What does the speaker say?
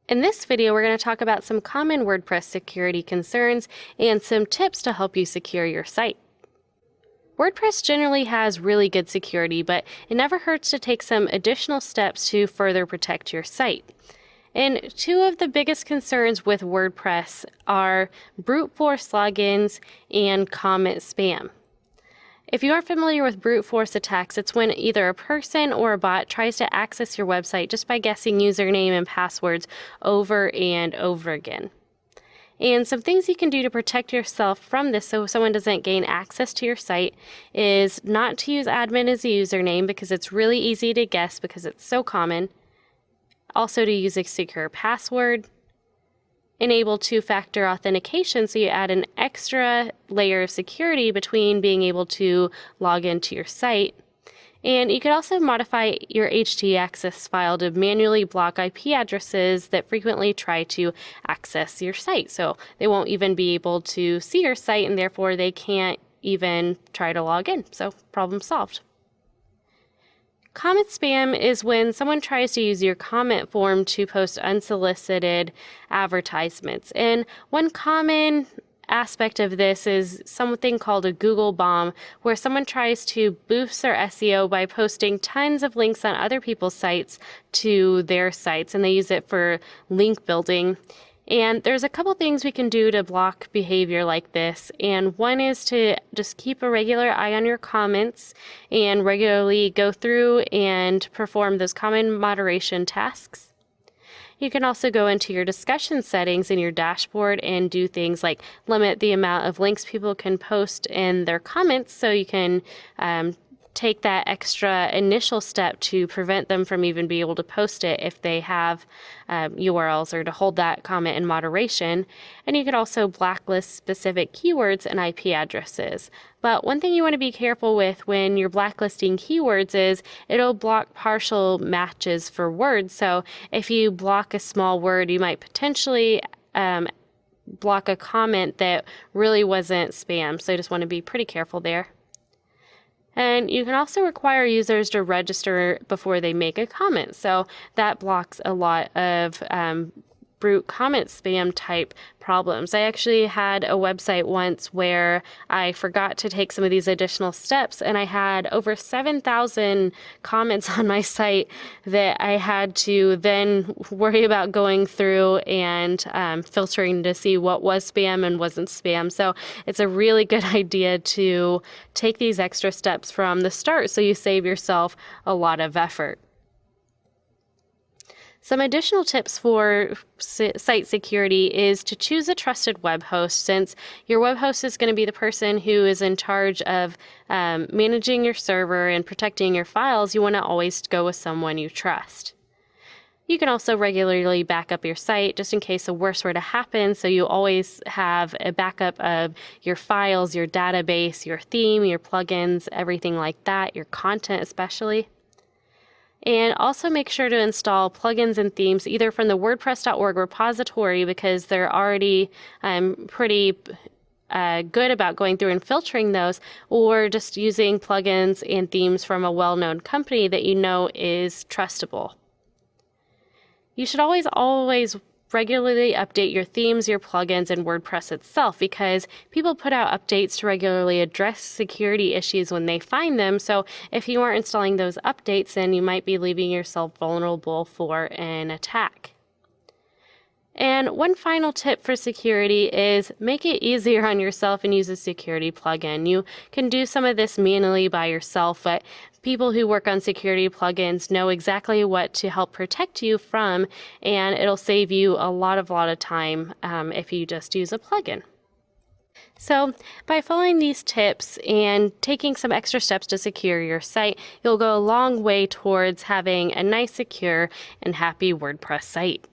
In this video, we're going to talk about some common WordPress security concerns and some tips to help you secure your site. WordPress generally has really good security, but it never hurts to take some additional steps to further protect your site. And two of the biggest concerns with WordPress are brute force logins and comment spam. If you aren't familiar with brute force attacks, it's when either a person or a bot tries to access your website just by guessing username and passwords over and over again. And some things you can do to protect yourself from this so someone doesn't gain access to your site is not to use admin as a username because it's really easy to guess because it's so common. Also to use a secure password. Enable two-factor authentication, so you add an extra layer of security between being able to log into your site. And you could also modify your htaccess file to manually block IP addresses that frequently try to access your site. So they won't even be able to see your site and therefore they can't even try to log in. So problem solved. Comment spam is when someone tries to use your comment form to post unsolicited advertisements. And one common aspect of this is something called a Google bomb, where someone tries to boost their SEO by posting tons of links on other people's sites to their sites, and they use it for link building. And there's a couple things we can do to block behavior like this. And one is to just keep a regular eye on your comments and regularly go through and perform those comment moderation tasks. You can also go into your discussion settings in your dashboard and do things like limit the amount of links people can post in their comments so you can take that extra initial step to prevent them from even being able to post it if they have URLs, or to hold that comment in moderation. And you could also blacklist specific keywords and IP addresses. But one thing you want to be careful with when you're blacklisting keywords is it'll block partial matches for words. So if you block a small word, you might potentially block a comment that really wasn't spam. So you just want to be pretty careful there. And you can also require users to register before they make a comment. So that blocks a lot of brute comment spam type problems. I actually had a website once where I forgot to take some of these additional steps, and I had over 7,000 comments on my site that I had to then worry about going through and filtering to see what was spam and wasn't spam. So it's a really good idea to take these extra steps from the start so you save yourself a lot of effort. Some additional tips for site security is to choose a trusted web host, since your web host is going to be the person who is in charge of managing your server and protecting your files. You want to always go with someone you trust. You can also regularly back up your site just in case the worst were to happen, so you always have a backup of your files, your database, your theme, your plugins, everything like that, your content especially. And also make sure to install plugins and themes either from the WordPress.org repository, because they're already pretty good about going through and filtering those, or just using plugins and themes from a well-known company that you know is trustable. You should always regularly update your themes, your plugins, and WordPress itself, because people put out updates to regularly address security issues when they find them. So if you aren't installing those updates, then you might be leaving yourself vulnerable for an attack. And one final tip for security is make it easier on yourself and use a security plugin. You can do some of this manually by yourself, but people who work on security plugins know exactly what to help protect you from, and it'll save you a lot of time if you just use a plugin. So by following these tips and taking some extra steps to secure your site, you'll go a long way towards having a nice, secure, and happy WordPress site.